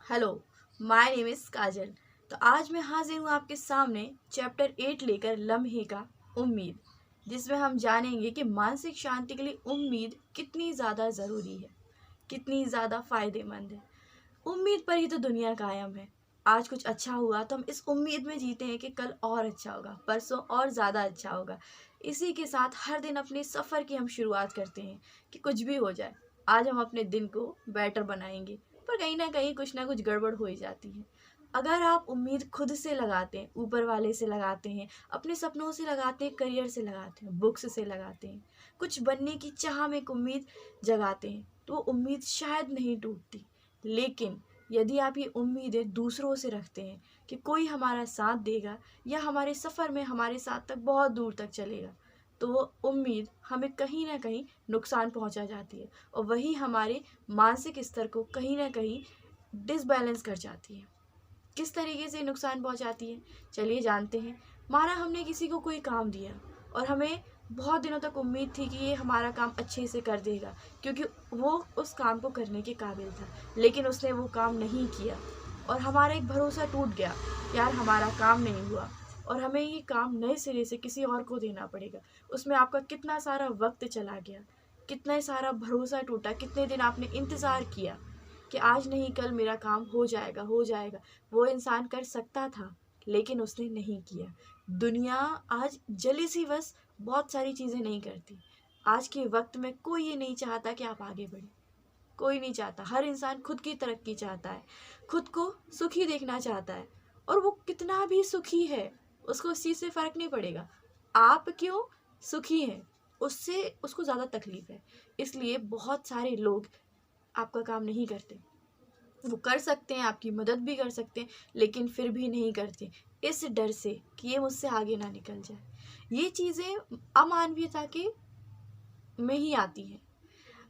Hello, my name is काजल। तो आज मैं हाजिर हूँ आपके सामने चैप्टर 8 लेकर लम्हे का उम्मीद, जिसमें हम जानेंगे कि मानसिक शांति के लिए उम्मीद कितनी ज़्यादा ज़रूरी है, कितनी ज़्यादा फ़ायदेमंद है। उम्मीद पर ही तो दुनिया कायम है। आज कुछ अच्छा हुआ तो हम इस उम्मीद में जीते हैं कि कल और अच्छा होगा, परसों और ज़्यादा अच्छा होगा। इसी के साथ हर दिन अपने सफ़र की हम शुरुआत करते हैं कि कुछ भी हो जाए, आज हम अपने दिन को बेटर बनाएंगे। पर कहीं ना कुछ गड़बड़ हो ही जाती है। अगर आप उम्मीद खुद से लगाते हैं, ऊपर वाले से लगाते हैं, अपने सपनों से लगाते हैं, करियर से लगाते हैं, बुक्स से लगाते हैं, कुछ बनने की चाह में एक उम्मीद जगाते हैं, तो वो उम्मीद शायद नहीं टूटती। लेकिन यदि आप ये उम्मीदें दूसरों से रखते हैं कि कोई हमारा साथ देगा या हमारे सफ़र में हमारे साथ तक बहुत दूर तक चलेगा, तो वो उम्मीद हमें कहीं ना कहीं नुकसान पहुंचा जाती है और वही हमारे मानसिक स्तर को कहीं ना कहीं डिसबैलेंस कर जाती है। किस तरीके से नुकसान पहुंचाती है, चलिए जानते हैं। माना हमने किसी को कोई काम दिया और हमें बहुत दिनों तक उम्मीद थी कि ये हमारा काम अच्छे से कर देगा, क्योंकि वो उस काम को करने के काबिल था। लेकिन उसने वो काम नहीं किया और हमारा एक भरोसा टूट गया, यार हमारा काम नहीं हुआ और हमें ये काम नए सिरे से किसी और को देना पड़ेगा। उसमें आपका कितना सारा वक्त चला गया, कितना सारा भरोसा टूटा, कितने दिन आपने इंतज़ार किया कि आज नहीं कल मेरा काम हो जाएगा, हो जाएगा। वो इंसान कर सकता था, लेकिन उसने नहीं किया। दुनिया आज जली सी बस बहुत सारी चीज़ें नहीं करती। आज के वक्त में कोई ये नहीं चाहता कि आप आगे बढ़ें, कोई नहीं चाहता। हर इंसान खुद की तरक्की चाहता है, खुद को सुखी देखना चाहता है। और वो कितना भी सुखी है, उसको उस चीज़ से फ़र्क नहीं पड़ेगा। आप क्यों सुखी हैं, उससे उसको ज़्यादा तकलीफ है। इसलिए बहुत सारे लोग आपका काम नहीं करते। वो कर सकते हैं, आपकी मदद भी कर सकते हैं, लेकिन फिर भी नहीं करते, इस डर से कि ये मुझसे आगे ना निकल जाए। ये चीज़ें अमानवीयता के में ही आती हैं,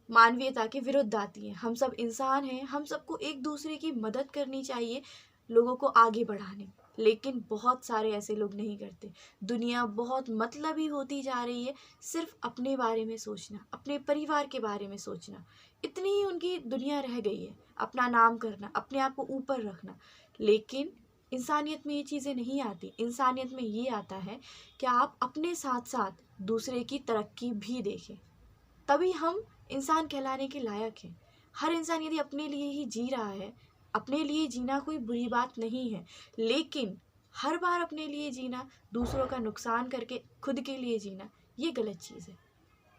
मानवीयता के विरुद्ध आती हैं। हम सब इंसान हैं, हम सबको एक दूसरे की मदद करनी चाहिए लोगों को आगे बढ़ाने। लेकिन बहुत सारे ऐसे लोग नहीं करते। दुनिया बहुत मतलबी होती जा रही है। सिर्फ अपने बारे में सोचना, अपने परिवार के बारे में सोचना, इतनी ही उनकी दुनिया रह गई है। अपना नाम करना, अपने आप को ऊपर रखना। लेकिन इंसानियत में ये चीज़ें नहीं आती। इंसानियत में ये आता है कि आप अपने साथ साथ दूसरे की तरक्की भी देखें, तभी हम इंसान कहलाने के लायक हैं। हर इंसान यदि अपने लिए ही जी रहा है, अपने लिए जीना कोई बुरी बात नहीं है, लेकिन हर बार अपने लिए जीना, दूसरों का नुकसान करके खुद के लिए जीना, ये गलत चीज़ है।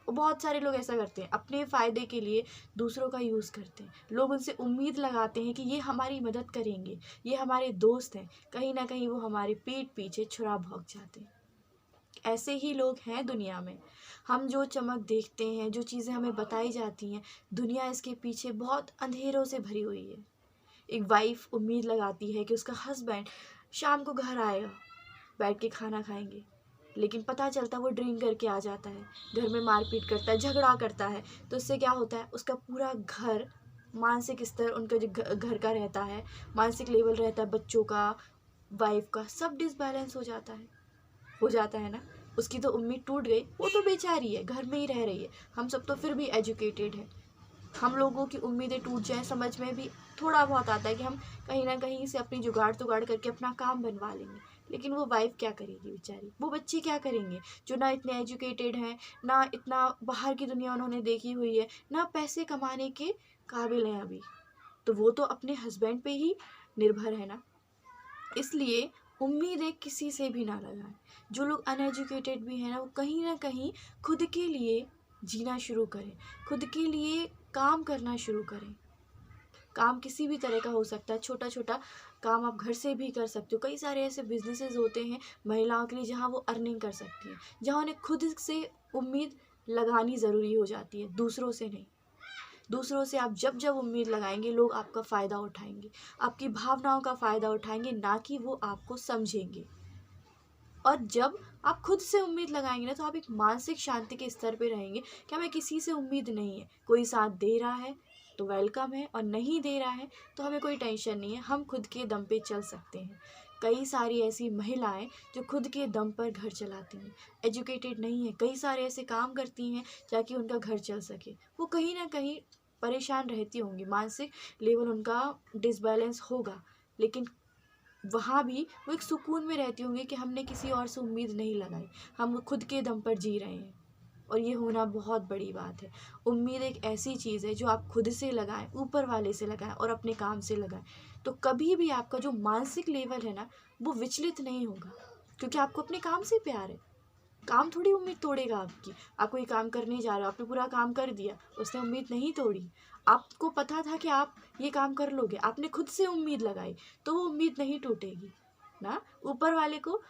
और बहुत सारे लोग ऐसा करते हैं, अपने फ़ायदे के लिए दूसरों का यूज़ करते हैं। लोग उनसे उम्मीद लगाते हैं कि ये हमारी मदद करेंगे, ये हमारे दोस्त हैं। कहीं ना कहीं वो हमारे पीठ पीछे छुरा भोंक जाते हैं। ऐसे ही लोग हैं दुनिया में। हम जो चमक देखते हैं, जो चीज़ें हमें बताई जाती हैं, दुनिया इसके पीछे बहुत अंधेरों से भरी हुई है। एक वाइफ उम्मीद लगाती है कि उसका हस्बैंड शाम को घर आएगा, बैठ के खाना खाएंगे, लेकिन पता चलता वो ड्रिंक करके आ जाता है, घर में मारपीट करता है, झगड़ा करता है। तो उससे क्या होता है, उसका पूरा घर, मानसिक स्तर उनका जो घर का रहता है, मानसिक लेवल रहता है, बच्चों का, वाइफ का, सब डिसबैलेंस हो जाता है ना। उसकी तो उम्मीद टूट गई, वो तो बेचारी है, घर में ही रह रही है। हम सब तो फिर भी एजुकेटेड है। हम लोगों की उम्मीदें टूट जाएं, समझ में भी थोड़ा बहुत आता है कि हम कहीं ना कहीं से अपनी जुगाड़ तुगाड़ करके अपना काम बनवा लेंगे। लेकिन वो वाइफ क्या करेगी बेचारी, वो बच्चे क्या करेंगे जो ना इतने एजुकेटेड हैं, ना इतना बाहर की दुनिया उन्होंने देखी हुई है, ना पैसे कमाने के काबिल हैं अभी। तो वो तो अपने हस्बैंड पे ही निर्भर है ना। इसलिए उम्मीदें किसी से भी ना लगाएं। जो लोग अनएजुकेटेड भी हैं ना, वो कहीं ना कहीं खुद के लिए जीना शुरू करें, खुद के लिए काम करना शुरू करें। काम किसी भी तरह का हो सकता है, छोटा छोटा काम आप घर से भी कर सकते हो। कई सारे ऐसे बिजनेसेस होते हैं महिलाओं के लिए जहाँ वो अर्निंग कर सकती हैं, जहाँ उन्हें खुद से उम्मीद लगानी ज़रूरी हो जाती है, दूसरों से नहीं। दूसरों से आप जब जब उम्मीद लगाएंगे, लोग आपका फ़ायदा उठाएंगे, आपकी भावनाओं का फ़ायदा उठाएंगे, ना कि वो आपको समझेंगे। और जब आप खुद से उम्मीद लगाएंगे ना, तो आप एक मानसिक शांति के स्तर पे रहेंगे कि हमें किसी से उम्मीद नहीं है। कोई साथ दे रहा है तो वेलकम है, और नहीं दे रहा है तो हमें कोई टेंशन नहीं है, हम खुद के दम पे चल सकते हैं। कई सारी ऐसी महिलाएं जो खुद के दम पर घर चलाती हैं, एजुकेटेड नहीं है, कई सारे ऐसे काम करती हैं ताकि उनका घर चल सके। वो कहीं ना कहीं परेशान रहती होंगी, मानसिक लेवल उनका डिसबैलेंस होगा, लेकिन वहाँ भी वो एक सुकून में रहती होंगी कि हमने किसी और से उम्मीद नहीं लगाई, हम खुद के दम पर जी रहे हैं। और ये होना बहुत बड़ी बात है। उम्मीद एक ऐसी चीज़ है जो आप खुद से लगाएं, ऊपर वाले से लगाएं और अपने काम से लगाएं, तो कभी भी आपका जो मानसिक लेवल है ना वो विचलित नहीं होगा, क्योंकि आपको अपने काम से प्यार है। काम थोड़ी उम्मीद तोड़ेगा आपकी। आप कोई काम करने जा रहे हो, आपने पूरा काम कर दिया, उसने उम्मीद नहीं तोड़ी। आपको पता था कि आप ये काम कर लोगे, आपने खुद से उम्मीद लगाई, तो वो उम्मीद नहीं टूटेगी ना। ऊपर वाले को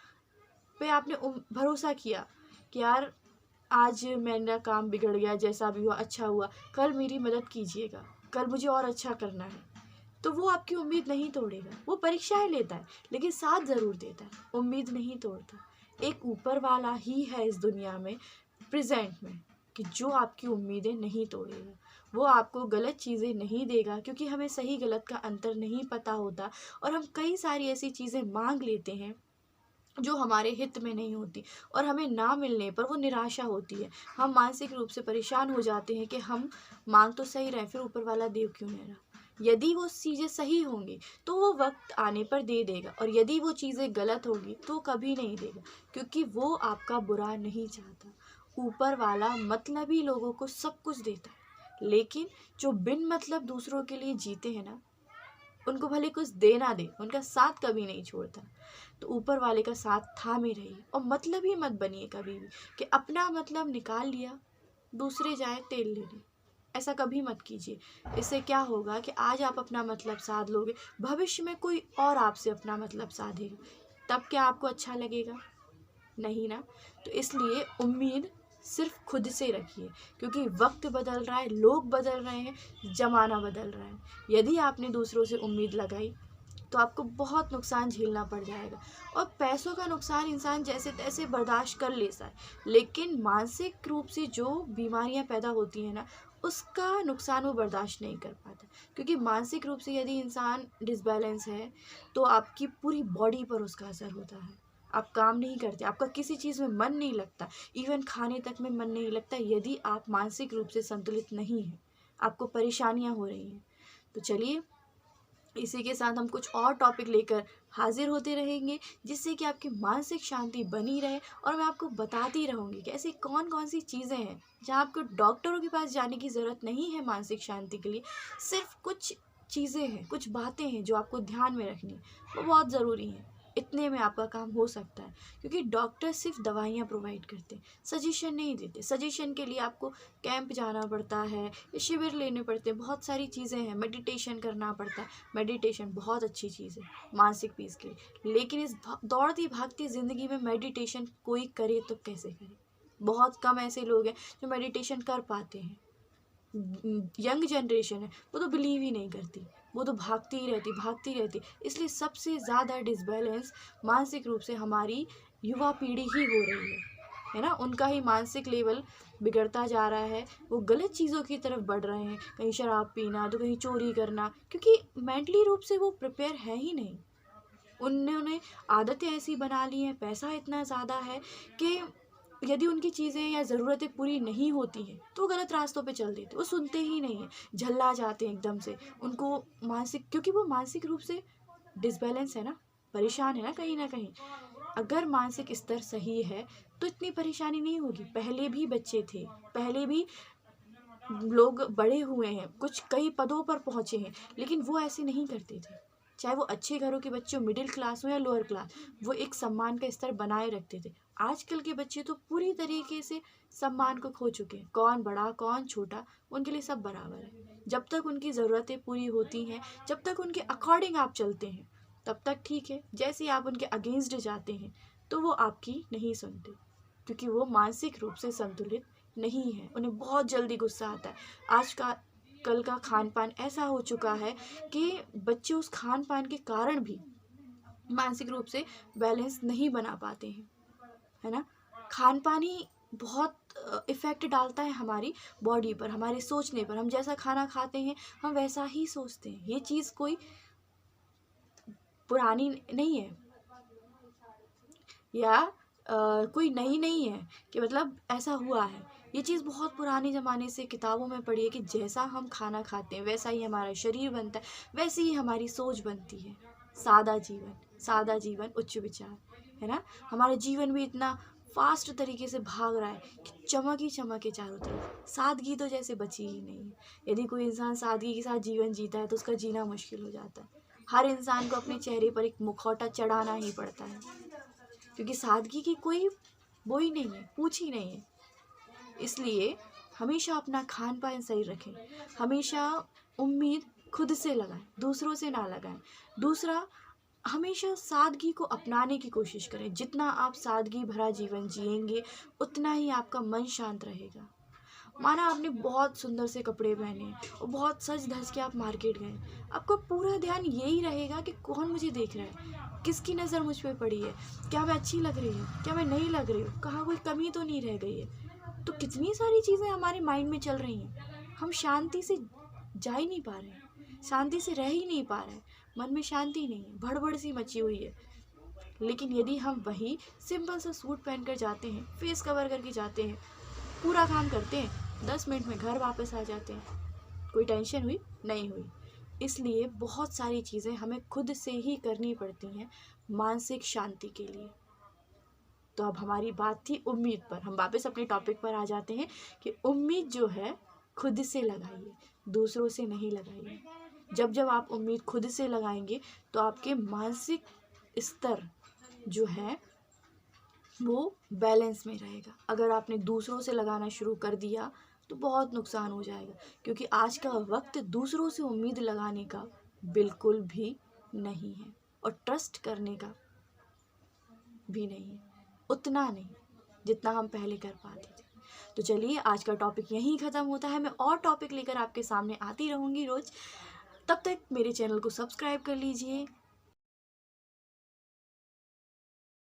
पे आपने भरोसा किया कि यार आज मेरा काम बिगड़ गया, जैसा भी हुआ अच्छा हुआ, कल मेरी मदद कीजिएगा, कल मुझे और अच्छा करना है, तो वो आपकी उम्मीद नहीं तोड़ेगा। वो परीक्षाएं लेता है लेकिन साथ ज़रूर देता है, उम्मीद नहीं तोड़ता। एक ऊपर वाला ही है इस दुनिया में, प्रेजेंट में, कि जो आपकी उम्मीदें नहीं तोड़ेगा। वो आपको गलत चीज़ें नहीं देगा, क्योंकि हमें सही गलत का अंतर नहीं पता होता, और हम कई सारी ऐसी चीज़ें मांग लेते हैं जो हमारे हित में नहीं होती, और हमें ना मिलने पर वो निराशा होती है। हम मानसिक रूप से परेशान हो जाते हैं कि हम मांग तो सही रहे, फिर ऊपर वाला दे क्यों नहीं रहा। यदि वो चीज़ें सही होंगी तो वो वक्त आने पर दे देगा, और यदि वो चीज़ें गलत होगी तो कभी नहीं देगा, क्योंकि वो आपका बुरा नहीं चाहता। ऊपर वाला मतलबी लोगों को सब कुछ देता है, लेकिन जो बिन मतलब दूसरों के लिए जीते हैं ना, उनको भले कुछ दे ना दे, उनका साथ कभी नहीं छोड़ता। तो ऊपर वाले का साथ थामे रहिए, और मतलब ही मत बनिए कभी भी कि अपना मतलब निकाल लिया, दूसरे जाए तेल लेने। ऐसा कभी मत कीजिए। इससे क्या होगा कि आज आप अपना मतलब साध लोगे, भविष्य में कोई और आपसे अपना मतलब साधेगा, तब क्या आपको अच्छा लगेगा? नहीं ना। तो इसलिए उम्मीद सिर्फ खुद से रखिए, क्योंकि वक्त बदल रहा है, लोग बदल रहे हैं, ज़माना बदल रहा है। यदि आपने दूसरों से उम्मीद लगाई तो आपको बहुत नुकसान झेलना पड़ जाएगा। और पैसों का नुकसान इंसान जैसे तैसे बर्दाश्त कर लेता है, लेकिन मानसिक रूप से जो बीमारियां पैदा होती हैं ना, उसका नुकसान वो बर्दाश्त नहीं कर पाता। क्योंकि मानसिक रूप से यदि इंसान डिसबैलेंस है तो आपकी पूरी बॉडी पर उसका असर होता है। आप काम नहीं करते, आपका किसी चीज़ में मन नहीं लगता, इवन खाने तक में मन नहीं लगता, यदि आप मानसिक रूप से संतुलित नहीं हैं, आपको परेशानियां हो रही हैं। तो चलिए, इसी के साथ हम कुछ और टॉपिक लेकर हाजिर होते रहेंगे, जिससे कि आपकी मानसिक शांति बनी रहे। और मैं आपको बताती रहूँगी कि ऐसी कौन कौन सी चीज़ें हैं जहाँ आपको डॉक्टरों के पास जाने की ज़रूरत नहीं है मानसिक शांति के लिए। सिर्फ कुछ चीज़ें हैं, कुछ बातें हैं जो आपको ध्यान में रखनी है, वो बहुत ज़रूरी हैं। इतने में आपका काम हो सकता है, क्योंकि डॉक्टर सिर्फ दवाइयाँ प्रोवाइड करते हैं, सजेशन नहीं देते। सजेशन के लिए आपको कैंप जाना पड़ता है, शिविर लेने पड़ते हैं, बहुत सारी चीज़ें हैं, मेडिटेशन करना पड़ता है। मेडिटेशन बहुत अच्छी चीज़ है मानसिक पीस के लिए, लेकिन इस दौड़ती भागती ज़िंदगी में मेडिटेशन कोई करे तो कैसे करे? बहुत कम ऐसे लोग हैं जो मेडिटेशन कर पाते हैं। यंग जनरेशन है वो तो बिलीव ही नहीं करती, वो तो भागती ही रहती, भागती रहती। इसलिए सबसे ज़्यादा डिसबैलेंस मानसिक रूप से हमारी युवा पीढ़ी ही हो रही है ना। उनका ही मानसिक लेवल बिगड़ता जा रहा है, वो गलत चीज़ों की तरफ बढ़ रहे हैं, कहीं शराब पीना तो कहीं चोरी करना, क्योंकि मेंटली रूप से वो प्रिपेयर है ही नहीं। उन्होंने आदतें ऐसी बना ली हैं, पैसा इतना ज़्यादा है कि यदि उनकी चीज़ें या ज़रूरतें पूरी नहीं होती हैं तो वो गलत रास्तों पे चल देते, वो सुनते ही नहीं हैं, झल्ला जाते हैं एकदम से। उनको मानसिक, क्योंकि वो मानसिक रूप से डिसबैलेंस है ना, परेशान है ना कहीं ना कहीं। अगर मानसिक स्तर सही है तो इतनी परेशानी नहीं होगी। पहले भी बच्चे थे, पहले भी लोग बड़े हुए हैं, कुछ कई पदों पर पहुँचे हैं, लेकिन वो ऐसे नहीं करते थे। चाहे वो अच्छे घरों के बच्चे हो, मिडिल क्लास हो या लोअर क्लास, वो एक सम्मान का स्तर बनाए रखते थे। आजकल के बच्चे तो पूरी तरीके से सम्मान को खो चुके हैं। कौन बड़ा कौन छोटा, उनके लिए सब बराबर है। जब तक उनकी ज़रूरतें पूरी होती हैं, जब तक उनके अकॉर्डिंग आप चलते हैं, तब तक ठीक है। जैसे ही आप उनके अगेंस्ट जाते हैं तो वो आपकी नहीं सुनते, क्योंकि वो मानसिक रूप से संतुलित नहीं है, उन्हें बहुत जल्दी गुस्सा आता है। आज का कल का खान पान ऐसा हो चुका है कि बच्चे उस खान पान के कारण भी मानसिक रूप से बैलेंस नहीं बना पाते हैं, है ना। खान पान ही बहुत इफ़ेक्ट डालता है हमारी बॉडी पर, हमारे सोचने पर। हम जैसा खाना खाते हैं हम वैसा ही सोचते हैं। ये चीज़ कोई पुरानी नहीं है, या कोई नई नहीं है कि मतलब ऐसा हुआ है। ये चीज़ बहुत पुराने ज़माने से किताबों में पढ़ी है कि जैसा हम खाना खाते हैं वैसा ही हमारा शरीर बनता है, वैसे ही हमारी सोच बनती है। सादा जीवन उच्च विचार, है ना। हमारा जीवन भी इतना फास्ट तरीके से भाग रहा है कि चमक ही चारों तरफ, सादगी तो जैसे बची ही नहीं है। यदि कोई इंसान सादगी के साथ जीवन जीता है तो उसका जीना मुश्किल हो जाता है। हर इंसान को अपने चेहरे पर एक मुखौटा चढ़ाना ही पड़ता है, क्योंकि सादगी की कोई वो ही नहीं है, पूछ ही नहीं है। इसलिए हमेशा अपना खान पान सही रखें, हमेशा उम्मीद खुद से लगाएं, दूसरों से ना लगाएं। दूसरा, हमेशा सादगी को अपनाने की कोशिश करें। जितना आप सादगी भरा जीवन जिएंगे उतना ही आपका मन शांत रहेगा। माना आपने बहुत सुंदर से कपड़े पहने और बहुत सज धज के आप मार्केट गए, आपका पूरा ध्यान यही रहेगा कि कौन मुझे देख रहा है, किसकी नज़र मुझ पे पड़ी है, क्या मैं अच्छी लग रही हूँ, क्या मैं नहीं लग रही हूँ, कहाँ कोई कमी तो नहीं रह गई है। तो कितनी सारी चीज़ें हमारे माइंड में चल रही हैं, हम शांति से जा ही नहीं पा रहे हैं, शांति से रह ही नहीं पा रहे हैं, मन में शांति नहीं है, भड़बड़ सी मची हुई है। लेकिन यदि हम वही सिंपल सा सूट पहन कर जाते हैं, फेस कवर करके जाते हैं, पूरा काम करते हैं, 10 मिनट में घर वापस आ जाते हैं, कोई टेंशन हुई नहीं हुई। इसलिए बहुत सारी चीज़ें हमें खुद से ही करनी पड़ती हैं मानसिक शांति के लिए। तो अब हमारी बात थी उम्मीद पर, हम वापस अपने टॉपिक पर आ जाते हैं कि उम्मीद जो है खुद से लगाइए, दूसरों से नहीं लगाइए। जब जब आप उम्मीद खुद से लगाएंगे तो आपके मानसिक स्तर जो है वो बैलेंस में रहेगा। अगर आपने दूसरों से लगाना शुरू कर दिया तो बहुत नुकसान हो जाएगा, क्योंकि आज का वक्त दूसरों से उम्मीद लगाने का बिल्कुल भी नहीं है और ट्रस्ट करने का भी नहीं है, उतना नहीं जितना हम पहले कर पाते थे। तो चलिए, आज का टॉपिक यहीं ख़त्म होता है। मैं और टॉपिक लेकर आपके सामने आती रहूँगी रोज़। तब तक मेरे चैनल को सब्सक्राइब कर लीजिए,